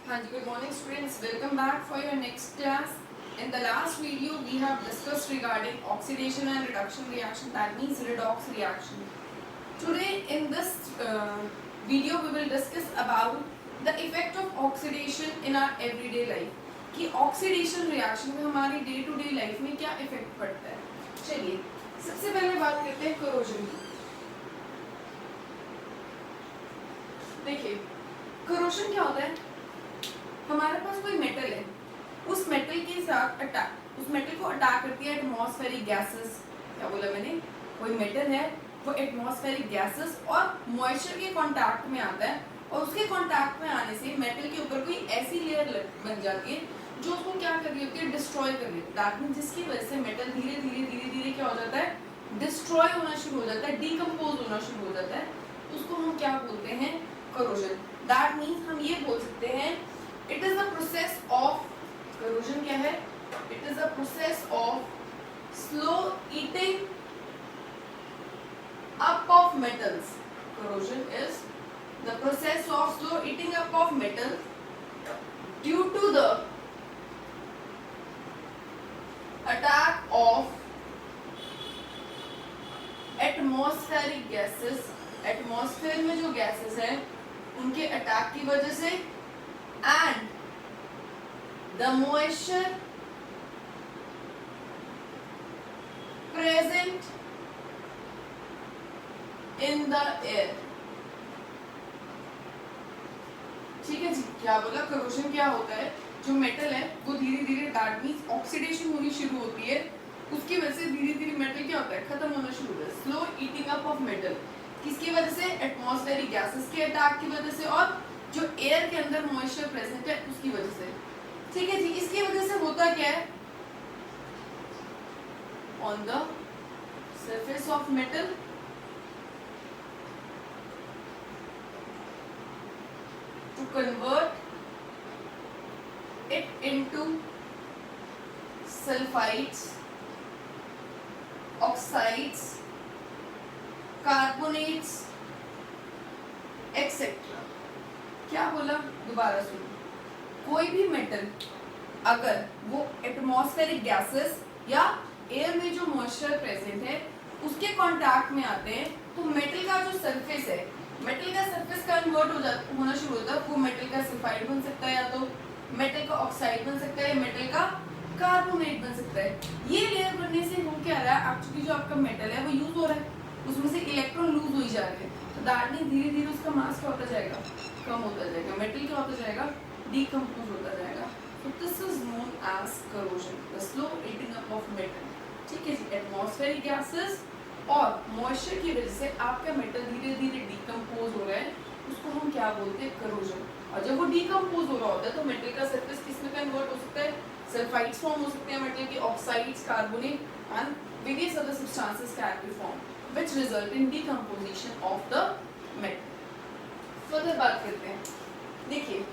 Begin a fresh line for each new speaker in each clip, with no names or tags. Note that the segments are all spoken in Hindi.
हाँ जी, good morning students. Welcome back for your next class. In the last video, we have discussed regarding oxidation and reduction reaction. That means redox reaction. Today, in this video, we will discuss about the effect of oxidation in our everyday life. कि oxidation reaction में हमारी day to day life में क्या effect पड़ता है. चलिए, सबसे पहले बात करते हैं corrosion की. देखिए, corrosion क्या होता है? हमारे पास कोई मेटल है, उस मेटल के साथ अटैक, उस मेटल को अटैक करती है एटमॉस्फेरिक गैसेस. क्या बोला मैंने? कोई मेटल है, वो एटमॉस्फेरिक गैसेस और मॉइस्चर के कांटेक्ट में आता है और उसके कांटेक्ट में आने से मेटल के ऊपर कोई ऐसी लेयर बन जाती है जो उसको क्या कर रही होती है, डिस्ट्रॉय कर रही होती है. दैट मींस जिसकी वजह से मेटल धीरे धीरे क्या हो जाता है, डिस्ट्रॉय होना शुरू हो जाता है, डिकम्पोज होना शुरू हो जाता है. उसको हम क्या बोलते हैं, करोजन. दैट मींस हम ये बोल सकते हैं it is the process of corrosion. क्या है? it is the process of slow eating up of metals. corrosion is the process of slow eating up of metal due to the attack of atmospheric gases. atmosphere में जो gases हैं उनके अटैक की वजह से and the moisture present in the air. ठीक है जी. क्या बोला? corrosion क्या होता है? जो मेटल है वो धीरे धीरे दैट मींस ऑक्सीडेशन होनी शुरू होती है, उसकी वजह से धीरे धीरे मेटल क्या होता है, खत्म होना शुरू होता है. Slow eating up of metal किसकी वजह से? एटमॉस्फेरिक गैसेस के अटैक की वजह से और जो एयर के अंदर मॉइस्चर प्रेजेंट है उसकी वजह से. ठीक है जी. इसकी वजह से होता क्या है, on the surface of metal to convert it into sulphides, oxides, carbonates etcetera. क्या बोला? दोबारा सुनो. कोई भी मेटल अगर वो एटमॉस्फेरिक गैसेस या एयर में जो मॉइस्चर प्रेजेंट है उसके कांटेक्ट में आते हैं तो मेटल का जो सरफेस है, मेटल का सरफेस कन्वर्ट होना शुरू होता है. वो मेटल का सल्फाइड बन सकता है, या तो मेटल का ऑक्साइड बन सकता है, या मेटल का कार्बोनेट बन सकता है. ये लेयर बनने से हो क्या रहा है, एक्चुअली जो आपका मेटल है वो यूज हो रहा है, उसमें से इलेक्ट्रॉन लूज हो जा रहे हैं. तो दैट मींस धीरे धीरे उसका मास क्या होता जाएगा, कम होता जाएगा. मेटल क्या होता जाएगा, डिकम्पोज होता जाएगा. तो this is known as corrosion, the slow eating up of metal. ठीक है जी. एटमॉस्फेरिक गैसेस और मॉइस्चर की वजह से आपका मेटल धीरे धीरे डिकम्पोज हो रहा है, उसको हम क्या बोलते हैं, corrosion. और जब वो डिकम्पोज हो रहा होता है तो मेटल का सरफेस किसमें कन्वर्ट हो सकता है, सल्फाइड्स फॉर्म हो सकते हैं मेटल की, oxides, carbonate and various other substances can be form which result in decomposition of the metal. Further बात करते हैं. देखिए,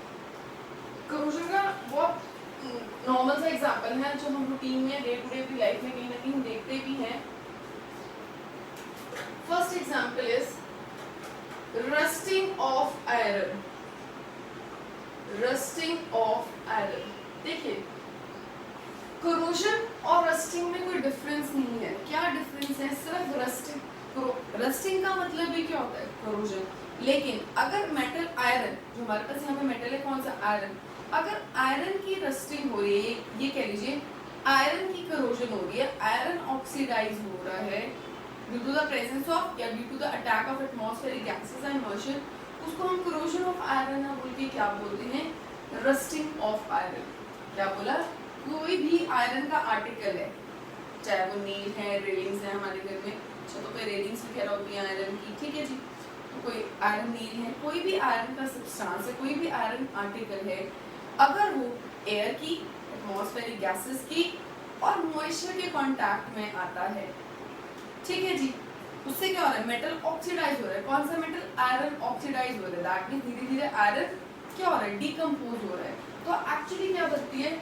corrosion का बहुत नॉर्मल सा एग्जांपल है जो हम रूटीन में डे टू डे लाइफ में कहीं ना कहीं देखते भी हैं. First example is rusting of iron. Rusting of iron. देखिए, corrosion और रस्टिंग में कोई डिफरेंस नहीं है. क्या डिफरेंस है? सिर्फ रस्टिंग. रस्टिंग का मतलब भी क्या होता है, corrosion. लेकिन अगर मेटल आयरन, जो हमारे पास यहाँ पे मेटल है कौन सा, आयरन, अगर आयरन की रस्टिंग हो रही है, ये कह लीजिए आयरन की corrosion हो रही है, आयरन ऑक्सीडाइज हो रहा है due to the presence of या due to the attack of atmospheric gases and moisture, उसको हम corrosion ऑफ आयरन बोल के क्या बोलते हैं, रस्टिंग ऑफ आयरन. क्या बोला? कोई भी आयरन का आर्टिकल है, चाहे वो नील है, रेलिंग्स है, हमारे घर में छतों पे रेलिंग्स वगैरह होती हैं आयरन की. ठीक है जी. तो कोई आयरन नील है, कोई भी आयरन का सब्सटेंस है, कोई भी आयरन आर्टिकल है, अगर वो एयर की, एटमॉस्फेरिक गैसेस की और मॉइस्चर के कांटेक्ट में आता है, ठीक है जी, उससे क्या हो रहा है, मेटल ऑक्सीडाइज हो रहा है. कौन सा मेटल? आयरन ऑक्सीडाइज हो रहा है. दैट मींस धीरे धीरे आयरन क्या हो रहा है, डिकम्पोज हो रहा है. तो एक्चुअली क्या बनती है,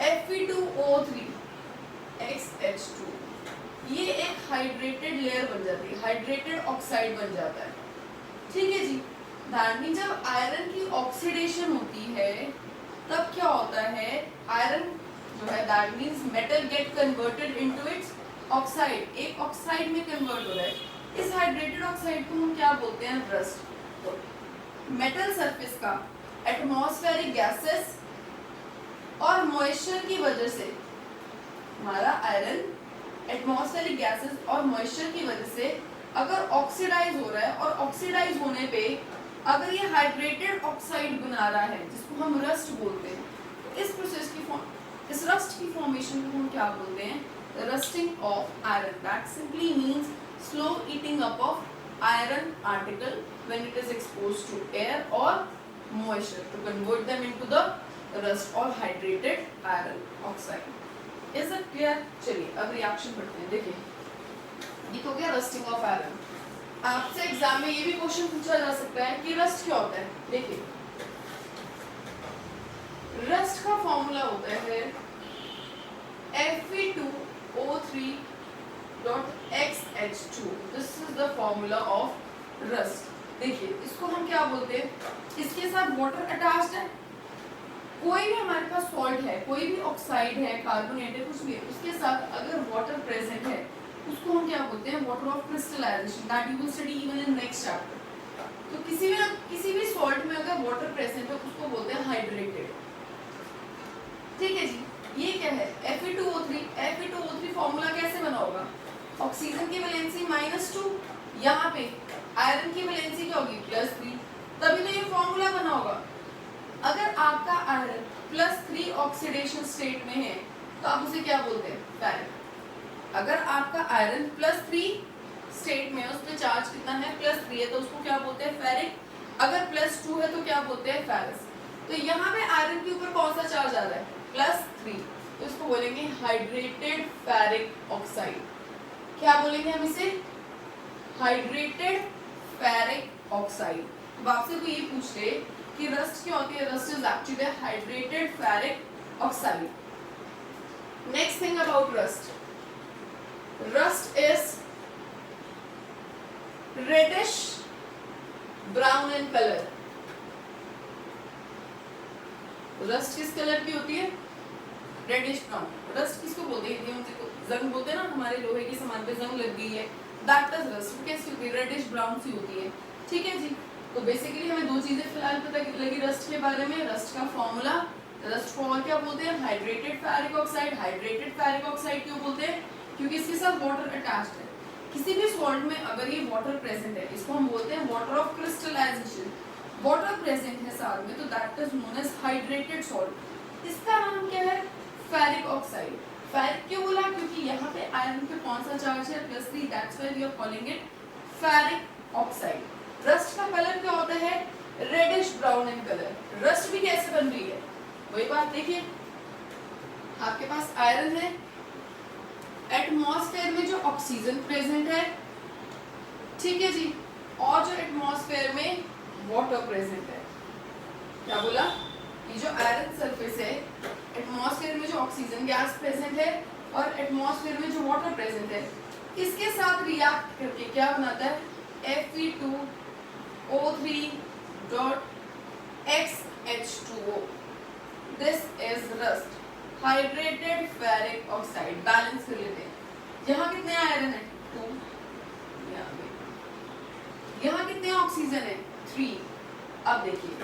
Fe2O3 XH2. ये एक हाइड्रेटेड लेयर बन जाती है, हाइड्रेटेड ऑक्साइड बन जाता है. ठीक है जी. दैट मीन जब आयरन की ऑक्सीडेशन होती है तब क्या होता है, आयरन जो है that means metal get converted into its oxide, एक ऑक्साइड में कन्वर्ट हो रहा है। इस हाइड्रेटेड ऑक्साइड को हम क्या बोलते हैं, रस्ट। तो मेटल सरफेस का एटमॉस्फेरिक गैसेस और मॉइस्चर की वजह से, हमारा आयरन एटमॉस्फेरिक गैसेस और मॉइस्चर की वजह से अगर ऑक्सीडाइज हो रहा है और ऑक्सीडाइज होने पे अगर ये हाइड्रेटेड ऑक्साइड बना रहा है जिसको हम रस्ट बोलते हैं, तो इस प्रोसेस की इस रस्ट की फॉर्मेशन को हम क्या बोलते हैं, rusting of iron. That simply means slow eating up of iron article when it is exposed to air और moisture to convert them into the rust और hydrated iron oxide. Is it clear? चलिए अब रिएक्शन पढ़ते हैं। देखिए ये तो क्या रस्टिंग ऑफ आयरन। आपसे एग्जाम में ये भी क्वेश्चन पूछा जा सकता है कि रस्ट क्या होता है। देखिए रस्ट का फॉर्मूला होता है Fe2O3.XH2। This is the formula of rust. देखिए इसको हम क्या बोलते हैं, इसके साथ वाटर अटैच्ड है, कोई भी हमारे पास सॉल्ट है, कोई भी ऑक्साइड है, कार्बोनेट है, कुछ भी है, उसके साथ अगर वाटर प्रेजेंट है उसको हम क्या बोलते हैं, water of crystallisation. That you will study even in next chapter. तो किसी भी सॉल्ट में अगर वाटर प्रेजेंट है उसको बोलते हैं हाइड्रेटेड। ठीक है जी, ये क्या है Fe2O3। Fe2O3 फॉर्मूला कैसे बना होगा, ऑक्सीजन की वैलेंसी -2, यहाँ पे आयरन की वैलेंसी क्या होगी +3, तभी तो ये फॉर्मूला बना होगा। अगर आपका आयरन +3 ऑक्सीडेशन स्टेट में है तो आप उसे क्या बोलते हैं, फेरिक। अगर आपका आयरन +3 स्टेट में है, उस पर चार्ज कितना है +3 है, तो उसको क्या बोलते हैं, फेरिक। अगर +2 है तो क्या बोलते हैं, फेरस। तो यहाँ पे आयरन के ऊपर कौन सा चार्ज आ रहा है, +3, तो इसको बोलेंगे हाइड्रेटेड फेरिक ऑक्साइड। क्या बोलेंगे हम इसे, हाइड्रेटेड फेरिक ऑक्साइड। तो आपसे कोई ये पूछ ले कि रस्ट क्या होती है, rust is actually hydrated ferric oxide. Next thing about rust, rust is reddish brown in color। Rust किस कलर की होती है, रेडिश ब्राउन। रस्ट किसको बोलते हैं, जंग बोलते हैं ना, हमारे लोहे के सामान पे जंग लग गई है, दैट इज रस्ट। कैसी होती है, रेडिश ब्राउन सी होती है। ठीक है जी, तो बेसिकली हमें दो चीजें फिलहाल पता लगी रस्ट के बारे में। रस्ट का फॉर्मूला, रस्ट को और क्या बोलते हैं, hydrated ferric oxide. Hydrated ferric oxide क्यों बोलते हैं, क्योंकि इसके साथ वाटर अटैच्ड है। किसी भी सॉल्ट में अगर ये वाटर प्रेजेंट है, इसको हम बोलते हैं water of crystallisation. Water present है साथ में, तो that is known as hydrated salt. इसका नाम क्या है, फेरिक ऑक्साइड। फेरिक क्यों बोला, क्योंकि यहाँ पे आयरन पे कौन सा चार्ज है, +3, that's why we are calling it ferric oxide. Rust का कलर क्या होता है, reddish brown in colour. Rust भी कैसे बन रही है, वही बात देखिए, आपके पास आयरन है, एटमॉस्फेयर में जो ऑक्सीजन प्रेजेंट है, ठीक है जी, और जो एटमॉस्फेयर में वाटर प्रेजेंट है। क्या बोला, ये जो आयरन सरफेस है, एटमॉस्फेयर में जो ऑक्सीजन गैस प्रेजेंट है और एटमॉस्फेयर में जो वाटर प्रेजेंट है, इसके साथ रिएक्ट करके क्या बनाता है, Fe2O3.XH2O। This is rust, hydrated ferric oxide. Balance कर लेते हैं, यहाँ कितने आयरन है, 2, यहाँ कितने ऑक्सीजन है, 3। अब देखिए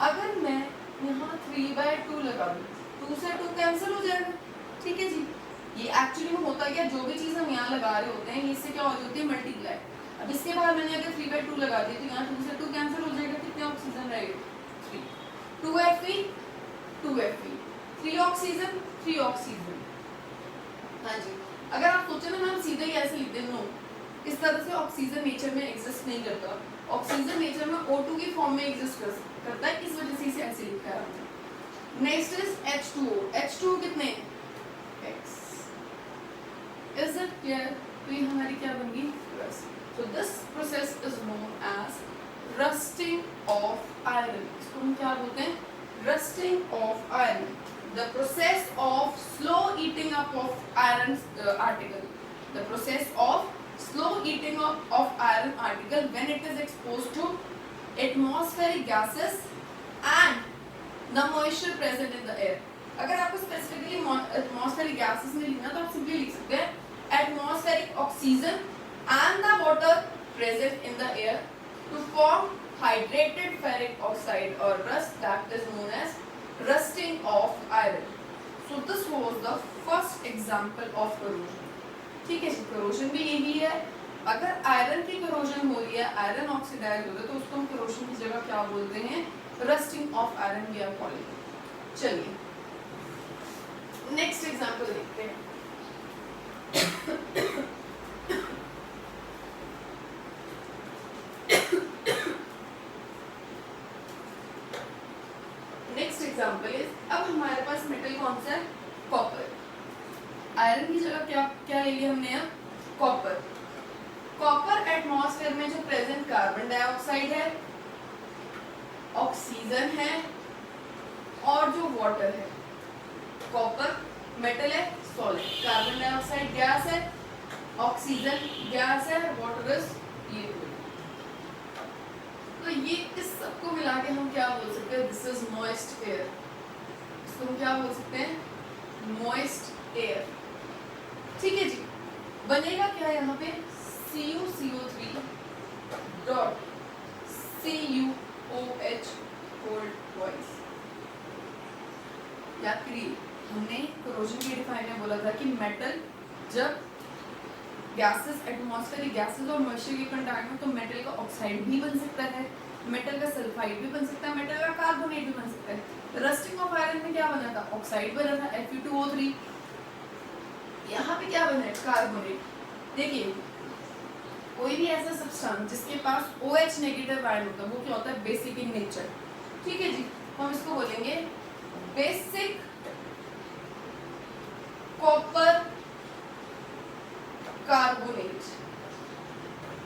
अगर मैं यहाँ 3/2 लगा दूँ, 2 से 2 कैंसिल हो जाएगा। ठीक है जी, ये एक्चुअली में होता क्या, जो भी चीज़ हम यहाँ लगा रहे होते हैं इससे क्या हो जाती है, मल्टीप्लाई। अब इसके बाद मैंने अगर 3/2 लगा दिया तो यहाँ 2 से 2 कैंसिल हो जाएगा, कितने ऑक्सीजन रहेगा, 3। 2Fe 2Fe, 3 oxygen 3 oxygen. हाँ जी, अगर आप सोचे ना हम सीधे ही ऐसे लिख दें, नो, इस तरह से ऑक्सीजन नेचर में एग्जिस्ट नहीं करता। ऑक्सीजन नेचर में O2 की फॉर्म में एग्जिस्ट करता है, इस वजह से इसे ऐसे लिखा है हमने। Next is H2O। H2O कितने, X। Is it clear? तो ये हमारी क्या बन गई, rust. So this process is known as rusting of iron। इसको हम क्या बोलते हैं, rusting of iron। The process of slow eating up of iron article। The process of slow eating of iron article when it is exposed to atmospheric gases and the moisture present in the air. अगर आपको स्पेसिफिकली एटमॉस्फेरिक गैसेस में लिखना तो आप सिंपली लिख सकते हैं atmospheric oxygen and the water present in the air to form hydrated ferric oxide or rust that is known as rusting of iron. So this was the first example of corrosion. ठीक है जी, corrosion भी यही है. अगर आयरन की corrosion हो रही है, आयरन ऑक्सीडाइज हो रहा है, तो उसको हम corrosion की जगह क्या बोलते हैं? rusting of iron we are calling. चलिए नेक्स्ट एग्जाम्पल देखते हैं. नेक्स्ट एग्जाम्पल इज, अब हमारे पास मेटल कौन सा है? कॉपर. आयरन की जगह क्या क्या ले लिया हमने? अब कॉपर. कॉपर एटमॉस्फेयर में जो प्रेजेंट कार्बन डाइऑक्साइड है, ऑक्सीजन है और जो वाटर है. कॉपर मेटल है, सॉलिड. कार्बन डाइऑक्साइड गैस है, ऑक्सीजन गैस है, वाटर इज लिक्विड. तो ये इस सबको मिला के हम क्या बोल सकते हैं? This is moist air. इसको हम क्या बोल सकते हैं? Moist air. ठीक है जी. बनेगा क्या यहाँ पे? CuCO3 dot CuOH hold twice. याद करिए, हमने corrosion के डिफाइन में बोला था कि मेटल जब गैसेस, एटमॉस्फेरिक गैसेस और मॉइस्चर के कंटैक्ट में, तो मेटल का ऑक्साइड भी बन सकता है, मेटल का सल्फाइड भी बन सकता है, मेटल का कार्बोनेट भी बन सकता है. रस्टिंग ऑफ आयरन में क्या बना था? ऑक्साइड बना था Fe2O3. यहाँ पे क्या बना है? कार्बोनेट. देखिए, कोई भी ऐसा सब्सटेंस जिसके पास OH नेगेटिव आयन होता है, वो क्या होता है? Basic in nature. ठीक है जी. हम इसको बोलेंगे basic copper carbonate.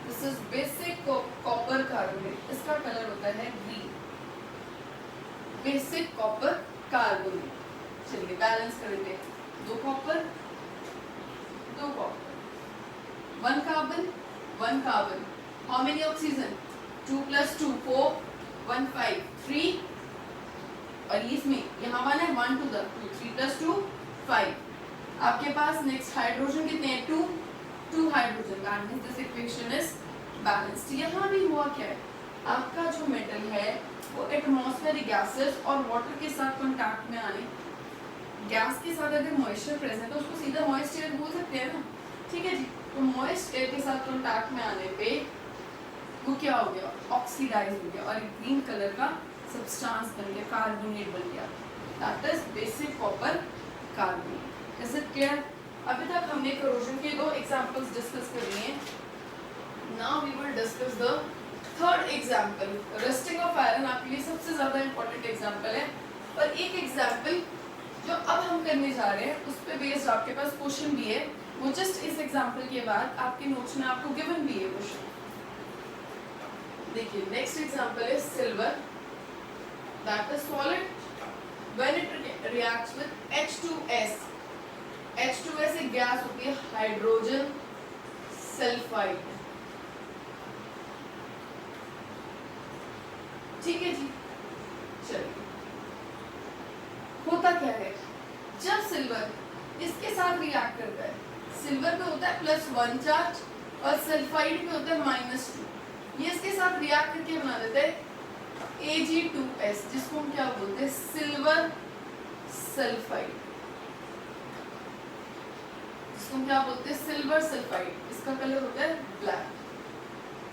This is basic copper carbonate. इसका कलर होता है ग्रीन. Basic copper carbonate. चलिए बैलेंस कर देते हैं. 2 copper, 2 copper, 1 carbon, 1 carbon. How many oxygen? 2 + 2 4 1 5 3. और इसमें यहाँ 1 है, 1 2 3 + 2 5. आपके पास नेक्स्ट हाइड्रोजन कितने हैं? 2 hydrogen. That means this equation is balanced. यहाँ भी हुआ क्या है? आपका जो मेटल है वो एटमॉस्फेरिक गैसेस और वाटर के साथ कांटेक्ट में आने, गैस के साथ अगर मॉइस्चर प्रेजेंट है तो उसको सीधा मॉइस्ट एयर बोल सकते हैं ना. ठीक है जी. तो मॉइस्ट एयर के साथ कांटेक्ट में आने पे वो क्या हो गया? ऑक्सीडाइज हो गया और एक ग्रीन कलर का सब्सटेंस बन गया, कार्बोनेट बन गया. That is basic copper carbonate. Is it clear? अभी तक हमने corrosion के 2 एग्जांपल्स डिस्कस कर लिए हैं. Now we will discuss the third example. Rusting of iron आपके लिए सबसे ज्यादा इंपॉर्टेंट एग्जांपल है. और एक एग्जांपल जो अब हम करने जा रहे हैं उस पे बेस्ड आपके पास क्वेश्चन भी है. वो जस्ट इस एग्जांपल के बाद आपके नोट्स में आपको गिवन भी है क्वेश्चन. देखिए नेक्स्ट एग्जांपल है silver. That is solid when it reacts with H2S. H2S एक गैस होती है, हाइड्रोजन सल्फाइड. ठीक है जी. चलिए होता क्या है जब सिल्वर इसके साथ रिएक्ट करता है? सिल्वर पे होता है +1 चार्ज और सल्फाइड पे होता है -2. ये इसके साथ रिएक्ट करके बना देते हैं Ag2S, जिसको हम क्या बोलते हैं? Silver sulphide. इसको हम क्या बोलते हैं? Silver sulphide. इसका कलर होता है ब्लैक.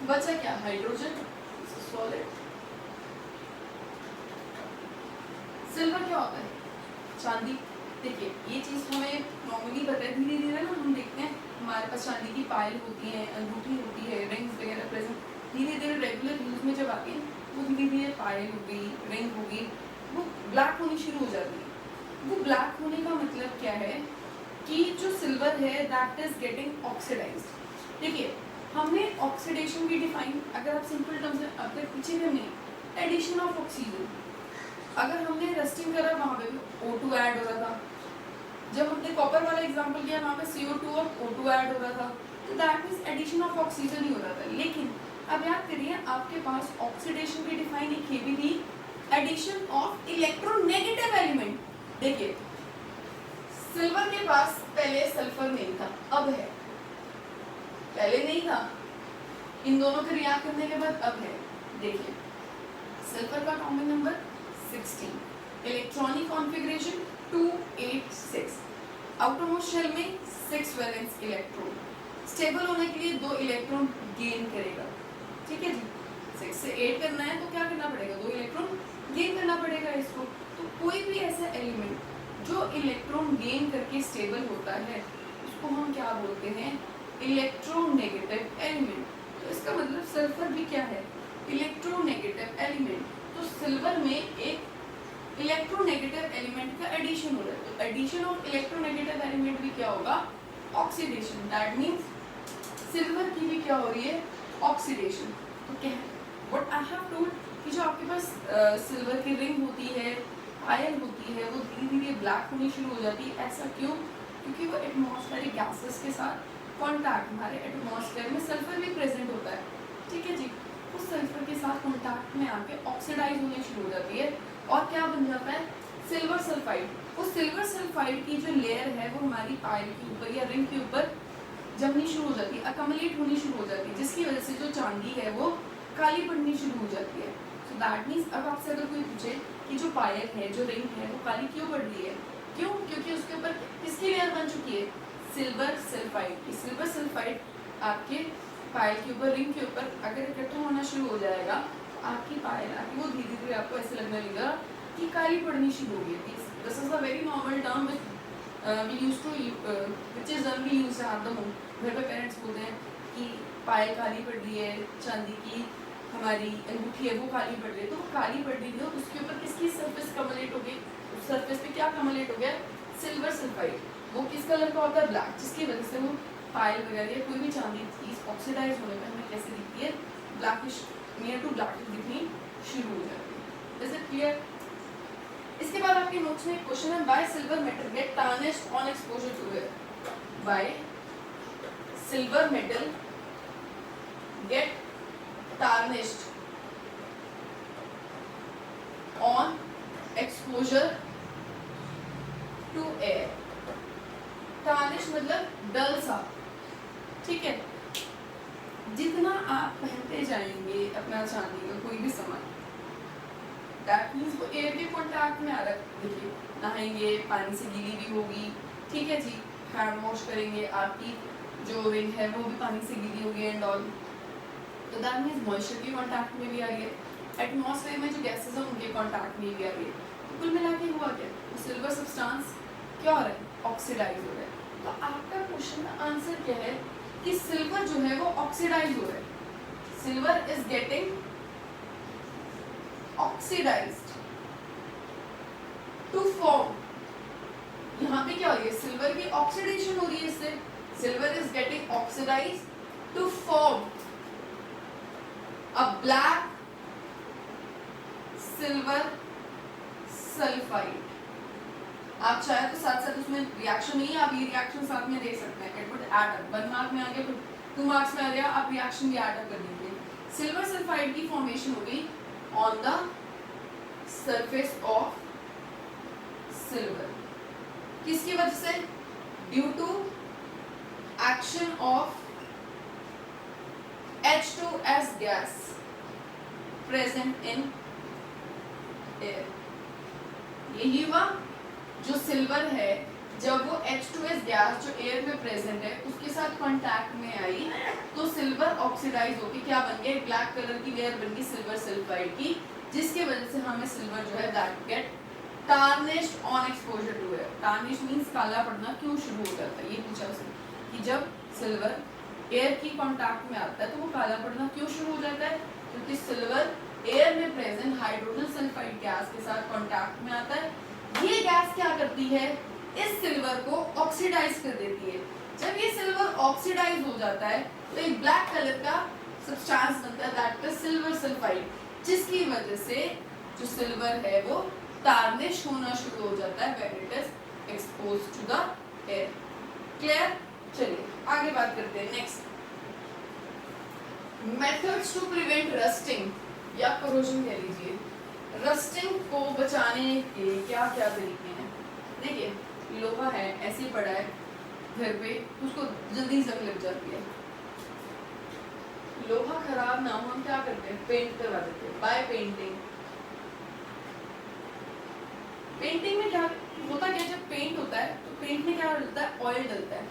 बचा क्या? Hydrogen solid. सिल्वर क्या होता है? चांदी. देखिए ये चीज़ हमें नॉर्मली पता है, धीरे धीरे ना हम देखते हैं हमारे पास चांदी की पायल होती है, अंगूठी होती है, रिंग्स वगैरह प्रेजेंट. धीरे धीरे रेगुलर यूज में जब आती है वो धीरे धीरे पायल हो गई, रिंग हो गई, वो ब्लैक होनी शुरू हो जाती है. वो ब्लैक होने का मतलब क्या है? कि जो सिल्वर है दैट इज गेटिंग ऑक्सीडाइज्ड. देखिए हमने ऑक्सीडेशन की डिफाइन, अगर आप सिंपल टर्म्स में अब तक पीछे भी हमने एडिशन ऑफ ऑक्सीजन. अगर हमने रस्टिंग करा वहाँ पे भी O2 ऐड हो रहा था. जब हमने कॉपर वाला एग्जांपल किया वहाँ पे CO2 और O2 ऐड हो रहा था. तो that means addition of oxygen ही हो रहा था। लेकिन अब याद करिए, आपके पास ऑक्सीडेशन की डिफाइन एक ये भी थी, एडिशन ऑफ इलेक्ट्रोनेगेटिव एलिमेंट। देखिए सिल्वर के पास पहले सल्फर नहीं था, अब है, पहले नहीं था, इन दोनों के रिएक्ट करने के बाद अब है। देखिए सल्फर का atomic number 16, electronic configuration 286, outermost shell में 6 वैलेंस इलेक्ट्रॉन, स्टेबल होने के लिए 2 इलेक्ट्रॉन गेन करेगा। ठीक है जी, 6 से 8 करना है तो क्या करना पड़ेगा, 2 इलेक्ट्रॉन गेन करना पड़ेगा इसको। तो कोई भी ऐसा एलिमेंट जो इलेक्ट्रॉन गेन करके स्टेबल होता है उसको हम क्या बोलते हैं, इलेक्ट्रोनेगेटिव एलिमेंट। तो इसका मतलब सल्फर भी क्या है, इलेक्ट्रोनेगेटिव एलिमेंट। तो सिल्वर में एक इलेक्ट्रोनेगेटिव एलिमेंट का एडिशन हो रहा है, तो एडिशन ऑफ इलेक्ट्रोनेगेटिव एलिमेंट भी क्या होगा, ऑक्सीडेशन। दैट मीन्स सिल्वर की भी क्या हो रही है, ऑक्सीडेशन। तो क्या है, व्हाट आई हैव टोल्ड कि जो आपके पास सिल्वर की रिंग होती है, आयन होती है, वो धीरे धीरे ब्लैक होनी शुरू हो जाती है। ऐसा क्यों, क्योंकि वो एटमॉस्फेरिक गैसेस के साथ कॉन्टैक्ट, हमारे एटमॉस्फेयर में सल्फर भी प्रेजेंट होता है। ठीक है जी, उस सल्फर के साथ कॉन्टैक्ट में आके ऑक्सीडाइज होनी शुरू हो जाती है और क्या बन जाता है, सिल्वर सल्फाइड। उस सिल्वर सल्फाइड की जो लेयर है वो हमारी पायल के ऊपर या रिंग के ऊपर जमनी शुरू हो जाती है, अकमलेट होनी शुरू हो जाती है, जिसकी वजह से जो चांदी है वो काली पड़नी शुरू हो जाती है। सो दैट मीन्स अब आपसे अगर कोई पूछे कि जो पायल है, जो रिंग है, वो काली क्यों पड़ रही है, क्यों, क्योंकि उसके ऊपर किसकी लेयर बन चुकी है, सिल्वर सल्फाइड की। सिल्वर सल्फाइड आपके पायल के ऊपर, रिंग के ऊपर अगर इकट्ठा होना शुरू हो जाएगा तो आपकी पायल आके वो धीरे धीरे आपको ऐसे लगने लगेगा कि काली पड़नी शुरू हो गई थी। This is a very normal term we used to which is generally used at the home. घर पे पेरेंट्स बोलते हैं कि पायल काली पड़ रही है, चांदी की हमारी अंगूठी है वो काली पड़ रही है, तो वो काली पड़ रही है, उसके ऊपर किसकी सरफेस कमलेट हो गई, उस सरफेस पे क्या कमलेट हो गया, सिल्वर सल्फाइड। वो किस कलर का होता है, ब्लैक, जिसकी वजह से वो पायल वगैरह या कोई भी चांदी चीज ऑक्सीडाइज होने पर हमें कैसे दिखती है, ब्लैकिश, नियर टू ब्लैकिश दिखनी शुरू हो जाती है। Is it clear? इसके बाद आपके नोट्स में एक क्वेश्चन है, why silver metal get tarnished on exposure to air. Why silver metal get tarnished on exposure to air. Tarnish मतलब डल सा। ठीक है, जितना आप पहनते जाएंगे अपना चांदी का कोई भी सामान, दैट मीन्स वो एयर के कॉन्टैक्ट में आ रहा है। देखिए नहाएंगे, पानी से गीली भी होगी, ठीक है जी, हैंड वॉश करेंगे, आपकी जो रिंग है वो भी पानी से गीली होगी एंड ऑल, तो दैट मीन्स मॉइस्चर के कॉन्टैक्ट में भी आ रही है, एटमॉस्फेयर में जो गैसेज हैं उनके कॉन्टैक्ट में भी आ रही है। तो कुल मिला के हुआ क्या, सिल्वर सब्सटेंस क्या हो रहा है, ऑक्सीडाइज हो रहा है। तो आपका क्वेश्चन का आंसर क्या है कि सिल्वर जो है वो ऑक्सीडाइज हो रहा है, silver is getting oxidised to form. यहाँ पे क्या हो रही है, सिल्वर की ऑक्सीडेशन हो रही है, इससे silver is getting oxidised to form a black silver sulphide. आप चाहे तो साथ साथ उसमें रिएक्शन नहीं है, आप ये रिएक्शन साथ में दे सकते हैं, it would add up. 1 mark में आ गया, 2 मार्क्स में आ गया, आप रिएक्शन भी ऐड अप कर दीजिए। सिल्वर सल्फाइड की फॉर्मेशन हो गई on the surface of silver, किसकी वजह से, due to action of H2S gas present in air. यही हुआ, जो सिल्वर है जब वो H2S गैस जो एयर में प्रेजेंट है उसके साथ कांटेक्ट में आई तो सिल्वर ऑक्सीडाइज होकर क्या बन गया, ब्लैक कलर की लेयर बन गई सिल्वर सल्फाइड की, जिसके वजह से हमें सिल्वर जो है that get tarnished on exposure to air. Tarnish means काला पड़ना क्यों शुरू हो जाता है, ये पूछा उसने कि जब सिल्वर एयर की कांटेक्ट में आता है तो वो काला पड़ना क्यों शुरू हो जाता है, क्योंकि सिल्वर एयर में प्रेजेंट हाइड्रोजन सल्फाइड गैस के साथ कांटेक्ट में आता है। ये गैस क्या करती है, इस सिल्वर को ऑक्सीडाइज कर देती है। जब ये सिल्वर ऑक्सीडाइज हो जाता है तो एक ब्लैक कलर का सब्सटेंस बनता है, दैट इज सिल्वर सल्फाइड, जिसकी वजह से जो सिल्वर है वो टार्निश होना शुरू हो जाता है when it is exposed to the air. Clear? चलिए आगे बात करते हैं। Next, methods to prevent rusting या कोरोजन कह लीजिए। रस्टिंग को बचाने के क्या क्या तरीके हैं? देखिए, लोहा है ऐसे ही पड़ा है घर पे, उसको जल्दी जंग लग जाती है। लोहा खराब ना हो हम क्या करते हैं? पेंट करवा देते हैं बाय पेंटिंग। पेंटिंग में क्या होता है? जब पेंट होता है तो पेंट में क्या डलता है? ऑयल डलता है।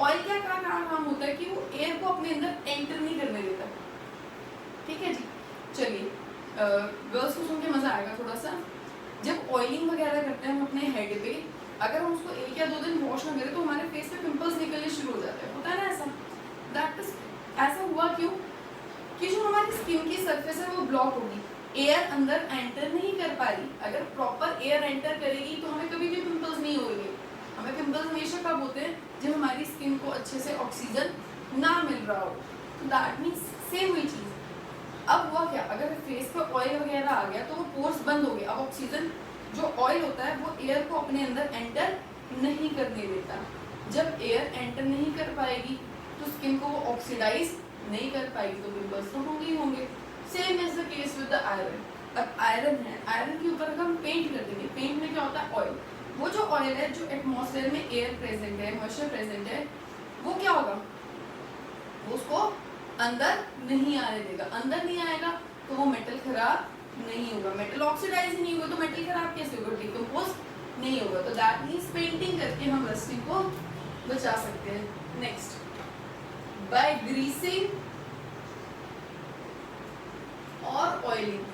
ऑयल क्या काम होता है कि वो एयर को अपने अंदर एंटर नहीं करने देता। ठीक है जी। चलिए, गर्ल्स को सुन के मजा आएगा थोड़ा सा। जब ऑयलिंग वगैरह करते हैं हम अपने हेड पे, अगर हम उसको 1 या 2 दिन वॉश ना करें तो हमारे फेस पे पिंपल्स निकलने शुरू हो जाते हैं। होता है ना ऐसा? दैट इज ऐसा हुआ क्यों? कि जो हमारी स्किन की सरफेस है वो ब्लॉक होगी, एयर अंदर एंटर नहीं कर पा रही। अगर प्रॉपर एयर एंटर करेगी तो हमें कभी भी पिंपल्स नहीं होंगे। हमें पिंपल्स हमेशा कब होते हैं? जब हमारी स्किन को अच्छे से ऑक्सीजन ना मिल रहा हो। तो दैट मीन्स सेम वही चीज़। अब हुआ क्या? अगर फेस पे ऑयल वगैरह आ गया तो वो पोर्स बंद हो गए। अब ऑक्सीजन जो ऑयल होता है वो एयर को अपने अंदर एंटर नहीं करने देता। जब एयर एंटर नहीं कर पाएगी तो स्किन को वो ऑक्सीडाइज नहीं कर पाएगी, तो पिंपल्स तो होंगे ही होंगे। Same is the case with the iron. अब आयरन है, आयरन के ऊपर हम पेंट कर देंगे। पेंट में क्या होता है? ऑयल। वो जो ऑयल है, जो एटमॉस्फेयर में एयर प्रेजेंट है, मॉइस्चर प्रेजेंट है, वो क्या होगा? वो उसको अंदर नहीं आने देगा। अंदर नहीं आएगा तो वो मेटल खराब नहीं होगा। मेटल ऑक्सीडाइज नहीं होगा तो मेटल खराब कैसे होगा? डिकम्पोज नहीं होगा। तो दैट मीन्स पेंटिंग करके हम रस्टिंग को बचा सकते हैं। नेक्स्ट, बाय ग्रीसिंग और ऑयलिंग।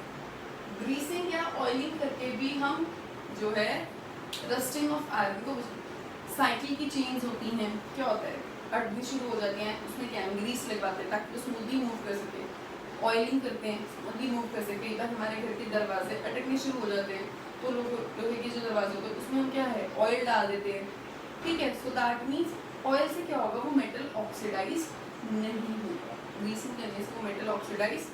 ग्रीसिंग या ऑयलिंग करके भी हम जो है रस्टिंग ऑफ आयरन को। साइकिल की चेन्स होती हैं, क्या होता है? अटनी शुरू हो जाती हैं, उसमें क्या है? ग्रीस लगवाते हैं ताकि वो स्मूथली मूव कर सके। ऑयलिंग करते हैं स्मूथली मूव कर सके। इधर हमारे घर के दरवाजे अटकने शुरू हो जाते हैं तो लोहे के जो दरवाजे होते हैं उसमें हम क्या है? ऑयल डाल देते हैं। ठीक है। सो दैट मीन्स ऑयल से क्या होगा? वो मेटल ऑक्सीडाइज नहीं होगा। ग्रीसिंग करने से वो मेटल ऑक्सीडाइज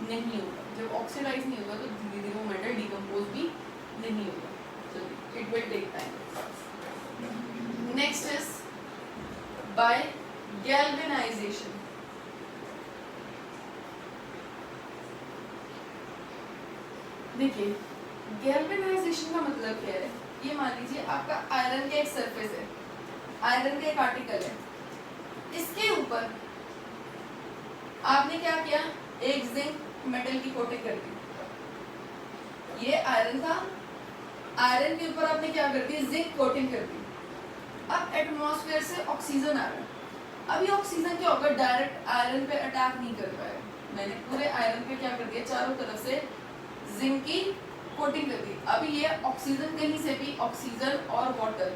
नहीं होगा। जब ऑक्सीडाइज नहीं होगा तो धीरे धीरे वो मेटल डिकम्पोज भी नहीं होगा। चलिए, it will take time. Next is by galvanisation. देखिए, गैल्वेनाइजेशन का मतलब क्या है? ये मान लीजिए आपका आयरन का एक सरफेस है, आयरन का एक आर्टिकल है, इसके ऊपर आपने क्या किया? एक जिंक मेटल की कोटिंग कर दी। ये आयरन था, आयरन के ऊपर आपने क्या कर दी? जिंक कोटिंग कर दी। अब एटमॉस्फेयर से ऑक्सीजन आ रहा है। अब ये ऑक्सीजन क्या होगा? डायरेक्ट आयरन पे अटैक नहीं कर पाएगा। मैंने पूरे आयरन पे क्या कर दिया? चारों तरफ से जिंक की कोटिंग कर दी। अभी ये ऑक्सीजन कहीं से भी, ऑक्सीजन और water,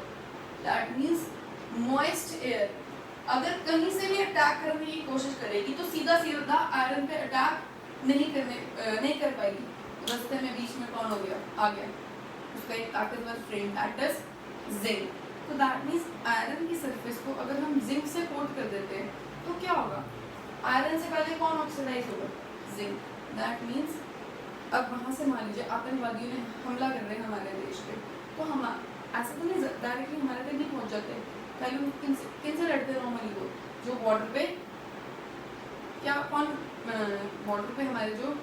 that means moist air, अगर कहीं से भी अटैक करने की कोशिश करेगी तो सीधा सीधा आयरन पे अटैक नहीं कर पाएगी। रास्ते में बीच में कौन हो गया? आ गया उसका एक ताकतवर फ्रेंड, दैट इज जिंक। तो दैट मीन्स आयरन की सरफेस को अगर हम जिंक से कोट कर देते हैं तो क्या होगा? आयरन से पहले कौन ऑक्सीडाइज होगा? जिंक। दैट मीन्स अब वहाँ से मान लीजिए आतंकवादियों ने हमला कर रहे हैं हमारे देश पे, तो हम ऐसा तो नहीं डायरेक्टली हमारे तक नहीं पहुँच जाते। पहले वो किन से लड़ते? नॉर्मली वो जो बॉर्डर पे बॉर्डर पे हमारे जो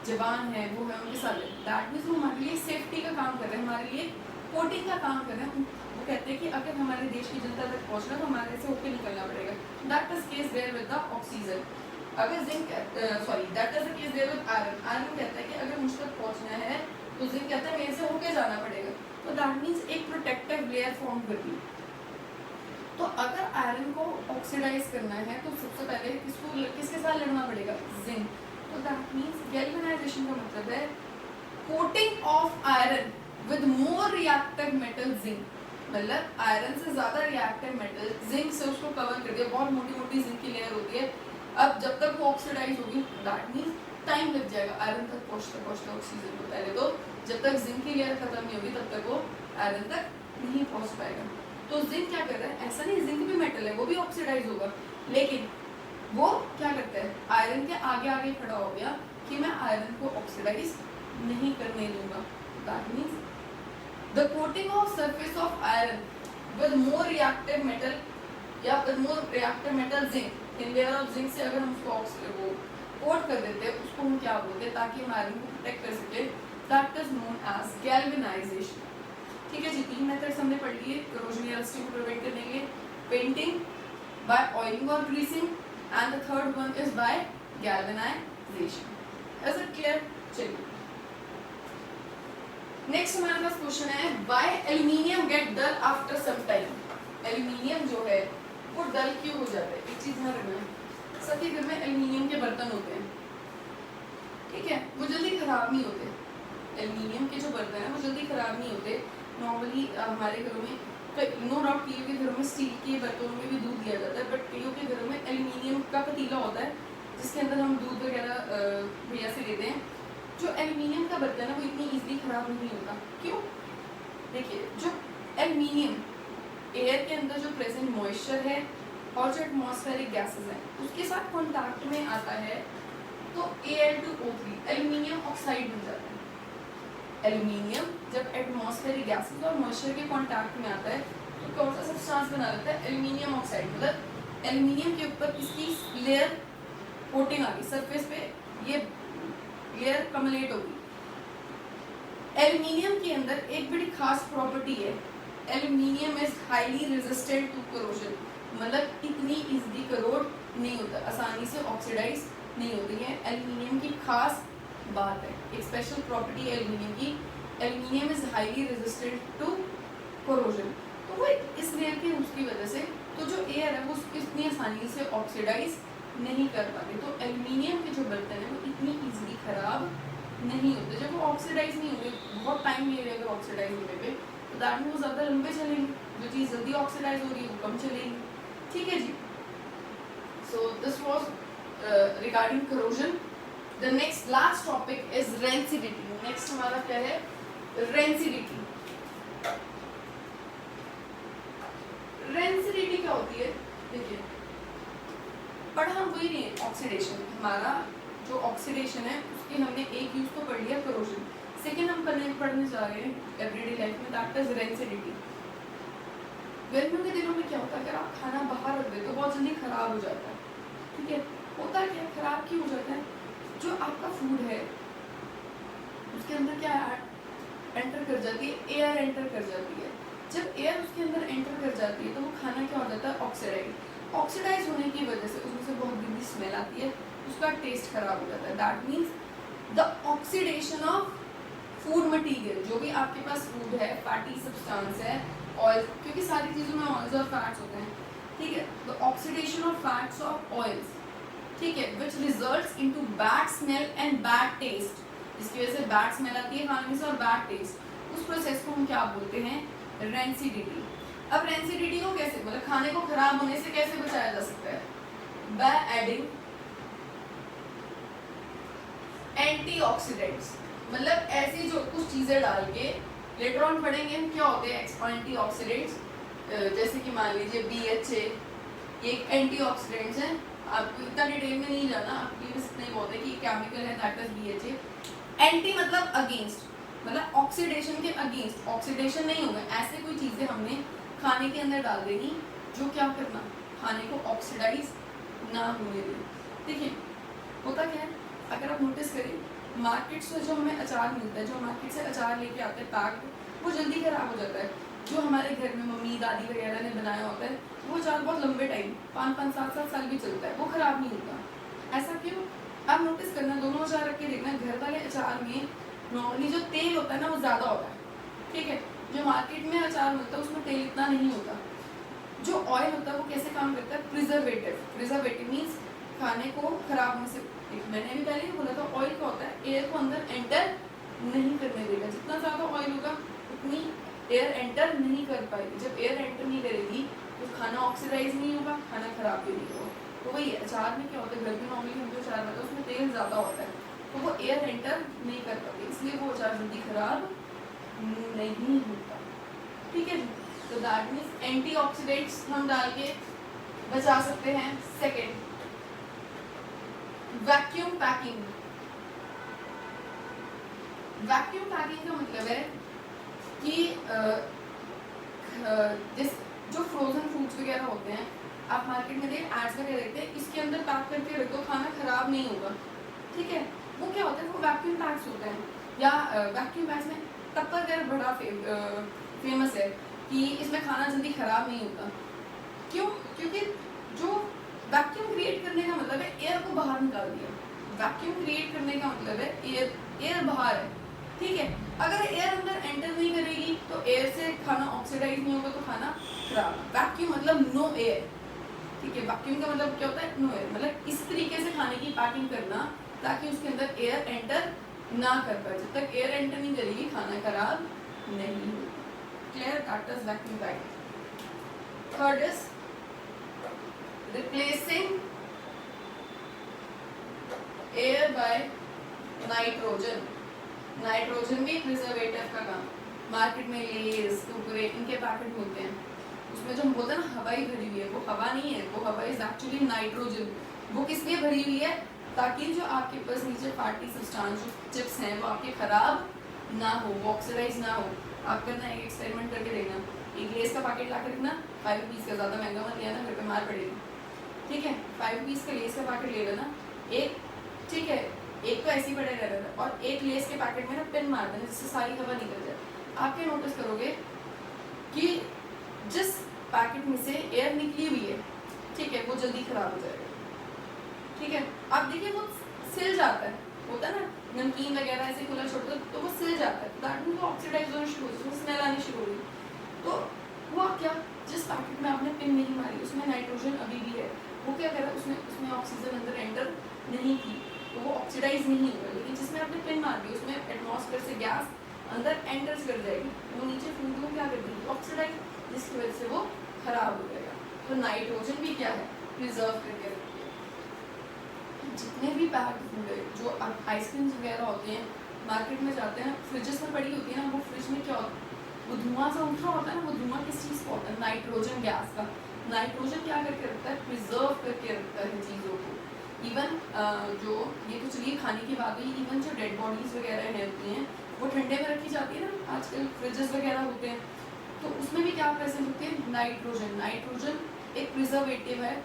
जवान है वो है, उनके साथ। दैट मीन्स वो हमारे लिए सेफ्टी का काम कर रहे हैं, हमारे लिए कोटिंग का काम कर रहे हैं। वो कहते हैं कि अगर हमारे देश की जनता तक पहुंचना तो हमारे से होकर निकलना पड़ेगा। That is case there with the oxygen. अगर zinc that is the case there with iron. Iron कहता है कि अगर मुझ तक पहुंचना है तो जिंक कहता है मेरे से होके जाना पड़ेगा। तो दैट मीन्स एक प्रोटेक्टिव लेयर फॉर्म कर दी। तो अगर आयरन को ऑक्सीडाइज करना है तो सबसे पहले किसके साथ लड़ना पड़ेगा? जिंक। तो दैट मीन्स गैल्वेनाइजेशन का मतलब है coating of iron with more reactive metal zinc. मतलब आयरन से ज्यादा रिएक्टिव मेटल जिंक से उसको कवर कर दिया। बहुत मोटी मोटी जिंक की लेयर होती है। अब जब तक वो ऑक्सीडाइज होगी दैट मीन्स टाइम लग जाएगा आयरन तक पहुंचते ऑक्सीजन को। पहले तो जब तक जिंक की लेयर खत्म नहीं होगी तब तक वो आयरन तक नहीं पहुंच पाएगा। तो जिंक क्या कर रहा है? ऐसा नहीं, जिंक भी मेटल है, वो भी ऑक्सीडाइज होगा, लेकिन वो क्या करता है? आयरन के आगे आगे खड़ा हो गया कि मैं आयरन को ऑक्सीडाइज नहीं करने दूंगा। That means the coating of surface of iron with more reactive metal या more reactive metal zinc, in layer of zinc से अगर हम उसको वो कोट कर देते हैं, उसको हम क्या बोलते हैं ताकि हम आयरन को प्रोटेक्ट कर सके, that is known as galvanisation. ठीक है जी, 3 मेथड्स हमने पढ़ लिए करोजन या रस्टिंग को प्रिवेंट करने के लिए, पेंटिंग बाय ऑयलिंग और greasing, and the third one is by galvanisation. Is it clear? चलिए नेक्स्ट हमारे पास क्वेश्चन है, why aluminium get dull after some time. Aluminium जो है वो डल क्यों हो जाता है? एक चीज ध्यान रखना, सभी घर में एल्युमिनियम के बर्तन होते हैं, ठीक है, वो जल्दी खराब नहीं होते। एल्युमिनियम के जो बर्तन हैं वो जल्दी खराब नहीं होते। नॉर्मली हमारे घरों में, नो डाउट कईयों के घरों में स्टील के बर्तनों में भी दूध दिया जाता है, बट कईयों के घरों में एल्युमिनियम का पतीला होता है जिसके अंदर हम दूध वगैरह भैया से लेते हैं। जो एल्युमिनियम का बर्तन है वो इतनी ईजिली खराब नहीं होता। क्यों? देखिए, जो एल्युमिनियम एयर के अंदर जो प्रेजेंट मॉइस्चर है और जो एटमॉस्फेरिक गैसेस हैं उसके साथ कॉन्टैक्ट में आता है तो Al2O3 एल्युमिनियम ऑक्साइड बन जाता है। एल्युमिनियम जब एटमॉस्फेरिक गैसेस और मॉइस्चर के कॉन्टैक्ट में आता है तो कौन सा सब्सटेंस बना लेता है? Aluminium oxide. मतलब एल्युमिनियम के ऊपर इसकी लेयर कोटिंग आ गई, सरफेस पे ये लेयर कमलेट होगी। एल्युमिनियम के अंदर एक बड़ी खास प्रॉपर्टी है, aluminium is highly resistant to corrosion. मतलब इतनी इजीली करोड नहीं होता, आसानी से ऑक्सीडाइज नहीं होती है। एल्युमिनियम की खास बात है, एक स्पेशल प्रॉपर्टी एल्युमिनियम की, aluminium is highly resistant to corrosion. तो वो इस लेयर की उसकी वजह से तो जो एयर है वो उसकी इतनी आसानी से ऑक्सीडाइज नहीं कर पाते। तो एल्युमिनियम के जो बर्तन है वो इतनी इजीली खराब नहीं होते। जब वो ऑक्सीडाइज नहीं होंगे, बहुत टाइम ले लेगा ऑक्सीडाइज होने पे, तो दैट में वो ज़्यादा लंबे चलेंगे। जो चीज़ जल्दी ऑक्सीडाइज हो रही है वो कम चलेगी। ठीक है जी। So this was regarding corrosion. The next last topic is rancidity. Next हमारा क्या है? रेंसिडिटी। रेंसिडिटी क्या होती है? देखिए, पढ़ा हम वही नहीं है, ऑक्सीडेशन। हमारा जो ऑक्सीडेशन है उसके हमने एक यूज तो पढ़ लिया, करोजन। सेकेंड हम पढ़ने जा रहे हैं एवरीडे लाइफ में, दैट इज रेंसिडिटी। गर्मियों के दिनों में क्या होता है, अगर आप खाना बाहर रख देते तो बहुत जल्दी खराब हो जाता है। ठीक है, होता क्या, खराब क्यों हो जाता है? जो आपका फूड है उसके अंदर क्या एंटर कर जाती है, एयर एंटर कर जाती है। जब एयर उसके अंदर एंटर कर जाती है तो वो खाना क्या हो जाता है? ऑक्सीडाइज। ऑक्सीडाइज होने की वजह से उसमें से बहुत गंदी स्मेल आती है, उसका टेस्ट खराब हो जाता है। That means the oxidation of food material, जो भी आपके पास फूड है, फैटी सब्सटेंस है, ऑयल, क्योंकि सारी चीज़ों में ऑयल्स और फैट्स होते हैं। ठीक है, the oxidation of fats of oils, ठीक है, which results into bad smell and bad taste. जिसकी वजह से बैड स्मेल आती है खाने में से और बैड टेस्ट। उस प्रोसेस को हम क्या बोलते हैं? रेंसिडिटी। अब रेंसिडिटी को कैसे, मतलब खाने को खराब होने से कैसे बचाया जा सकता है? By adding antioxidants. मतलब ऐसी जो कुछ चीजें डाल के, लेटर ऑन पढ़ेंगे हम क्या होते हैं एंटीऑक्सीडेंट्स। जैसे कि मान लीजिए BHA, ये एक एंटीऑक्सीडेंट्स है। आपको इतना डिटेल में नहीं जाना, आपके लिए इतना ही बहुत है कि केमिकल है, दैट इज BHA। एंटी मतलब अगेंस्ट, मतलब ऑक्सीडेशन के अगेंस्ट। ऑक्सीडेशन नहीं होगा, ऐसे कोई चीजें हमने खाने के अंदर डाल देनी जो क्या करना, खाने को ऑक्सीडाइज ना होने दें। देखिए होता क्या है, अगर आप नोटिस करें, मार्केट से जो हमें अचार मिलता है, जो मार्केट से अचार लेके आते हैं पैक्ड, वो जल्दी खराब हो जाता है। जो हमारे घर में मम्मी दादी वगैरह ने बनाया होता है वो अचार बहुत लंबे टाइम 5-5, 7-7 साल भी चलता है, वो खराब नहीं होता। ऐसा क्यों? आप नोटिस करना, दोनों अचार रख के देखना, घर वाले अचार में नॉर्मली जो तेल होता है ना वो ज़्यादा होता है। ठीक है, जो मार्केट में अचार मिलता है उसमें तेल इतना नहीं होता। जो ऑयल होता है वो कैसे काम करता है? प्रिजर्वेटिव। प्रिजर्वेटिव मीन्स खाने को खराब होने से, मैंने भी पहले ही बोला था, ऑयल क्या होता है? एयर को अंदर एंटर नहीं करने देगा। जितना ज़्यादा ऑयल होगा उतनी एयर एंटर नहीं कर पाएगी। जब एयर एंटर नहीं करेगी तो खाना ऑक्सीडाइज नहीं होगा, खाना खराब भी नहीं होगा। तो वही अचार में क्या होता है, घर में नॉर्मली हम जो अचार बनाते हैं उसमें तेल ज़्यादा होता है, तो वो एयर एंटर नहीं कर पाते, इसलिए वो अचार जल्दी खराब नहीं होता। ठीक है जी, तो दैट मीन्स एंटीऑक्सीडेंट्स हम डाल के बचा सकते हैं। Second, vacuum packing. Vacuum packing का मतलब है कि जिस जो फ्रोजन फ्रूट्स वगैरह होते हैं आप मार्केट में देख एड्स में क्या देखते हैं, इसके अंदर पैक करके रखो, खाना खराब नहीं होगा, ठीक है। वो क्या होता है, वो वैक्यूम पैक्स होते हैं, या वैक्यूम पैक्स में टप्परवेयर बड़ा फेमस है कि इसमें खाना जल्दी खराब नहीं होता। क्यों? क्योंकि जो वैक्यूम क्रिएट करने का मतलब है एयर को बाहर निकाल दिया। वैक्यूम क्रिएट करने का मतलब है एयर बाहर है, ठीक है। अगर एयर अंदर एंटर नहीं करेगी तो एयर से खाना ऑक्सीडाइज नहीं होगा, तो खाना खराब। वैक्यूम मतलब नो एयर, ठीक है। वैक्यूम का मतलब क्या होता है, नो एयर, मतलब इस तरीके से खाने की पैकिंग करना ताकि उसके अंदर एयर एंटर ना कर पाए। जब तक एयर एंटर नहीं करेगी खाना खराब नहीं होगा। Clear? That is vacuum packing. Third is replacing air by nitrogen. Nitrogen भी प्रिजर्वेटिव का काम। मार्केट में लेस, कुरकुरे, इनके पैकेट मिलते हैं, उसमें जो हम बोलते हैं ना हवाई भरी हुई है, वो हवा नहीं है, वो हवा इज एक्चुअली नाइट्रोजन। वो किस लिए भरी हुई है? ताकि जो आपके पास नीचे फैटी सब्सटेंस जो चिप्स हैं वो आपके खराब ना हो, वो ऑक्सीडाइज ना हो। आप करना एक एक्सपेरिमेंट करके देखना, एक लेस का पैकेट ला के रखना, 5 रुपीज़ का, ज़्यादा महंगा मत लेना, घर पे मार पड़ेगी, ठीक है। 5 रुपीज़ का लेस का पैकेट ले लेना एक, ठीक है। एक तो ऐसे ही पड़े रह रहा था, और एक लेस के पैकेट में ना पिन मार देना जिससे सारी हवा निकल जाए। आप क्या नोटिस करोगे कि जिस पैकेट में से एयर निकली हुई है, ठीक है, वो जल्दी खराब हो जाएगा, ठीक है। आप देखिए वो सिल जाता है, होता है ना नमकीन वगैरह ऐसे खुला छोड़ दो तो वो सिल जाता है, दैट मीन वो ऑक्सीडाइज होना शुरू हो जाता है, स्मेल आनी शुरू हो गई। तो हुआ क्या, जिस पैकेट में आपने पिन नहीं मारी उसमें नाइट्रोजन अभी भी है, वो क्या करा, उसमें ऑक्सीजन अंदर एंटर नहीं की, तो वो ऑक्सीडाइज नहीं हुआ। लेकिन जिसमें आपने पिन मार दी उसमें एटमॉस्फेयर से गैस अंदर एंटर कर जाएगी, वो नीचे फूड को क्या कर देगी, ऑक्सीडाइज, जिसकी वजह से वो खराब हो जाएगा। तो नाइट्रोजन भी क्या है, प्रिजर्व करके रखती है। जितने भी पैक्ड फूड है, जो आइसक्रीम्स वगैरह होते हैं, मार्केट में जाते हैं, फ्रिजेस में पड़ी होती है ना, वो फ्रिज में क्या होता है, वो धुआं सा उठ रहा होता है ना, वो धुआं किस चीज़ का होता है, नाइट्रोजन गैस का। नाइट्रोजन क्या करके रखता है, प्रिजर्व करके रखता है चीज़ों को। इवन जो ये तो चलिए खाने की बात हुई, इवन जो डेड बॉडीज वगैरह होती हैं वो ठंडे में रखी जाती है ना, आजकल फ्रिजेस वगैरह होते हैं, तो उसमें भी क्या प्रेजेंट होती है, नाइट्रोजन। नाइट्रोजन एक प्रिजर्वेटिव है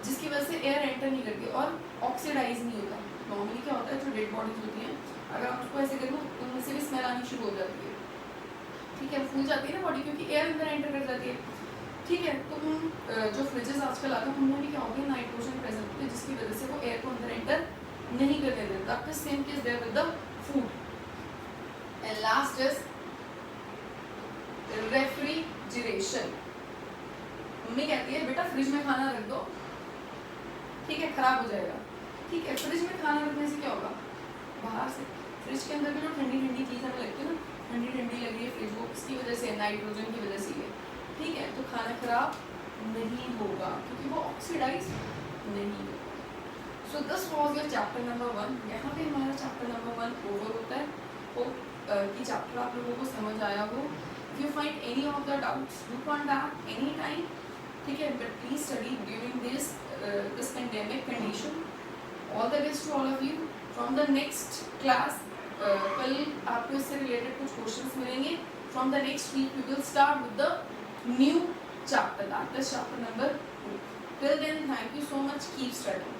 जिसकी वजह से एयर एंटर नहीं करती और ऑक्सीडाइज नहीं होता। नॉर्मली क्या होता है, जो डेड बॉडीज होती हैं, अगर आप उसको ऐसे करो उनमें से भी स्मेल आनी शुरू हो जाती है, ठीक है, फूल जाती है ना बॉडी, क्योंकि एयर अंदर एंटर कर जाती है, ठीक है। तो उन जो फ्रिजेस आजकल आते हैं उनमें भी क्या होती है, नाइट्रोजन प्रेजेंट होती है, जिसकी वजह से वो एयर को अंदर एंटर नहीं करने देता। That is same case there with the food. And last is refrigeration. Mummy कहती है बेटा फ्रिज में खाना रख दो, ठीक है, खराब हो जाएगा, ठीक है। फ्रिज में खाना रखने से क्या होगा, बाहर से फ्रिज के अंदर भी जो ठंडी ठंडी चीज़ हमें लगती है ना, ठंडी ठंडी लग रही है फ्रिज, वो किसकी वजह से, नाइट्रोजन की वजह से है, ठीक है। तो खाना खराब नहीं होगा क्योंकि वो ऑक्सीडाइज नहीं होगा। सो this was your chapter number 1। यहाँ पे हमारा चैप्टर नंबर 1 ओवर होता है। होप कि चैप्टर आप लोगों को समझ आया हो। If you find any of the doubts do contact any time, ठीक है, but please study during this pandemic condition. All the best to all of you. From the next class कल आपको इससे रिलेटेड कुछ क्वेश्चंस मिलेंगे। From the next week we will start with the new chapter, that is chapter number 2. Till then, thank you so much. Keep studying.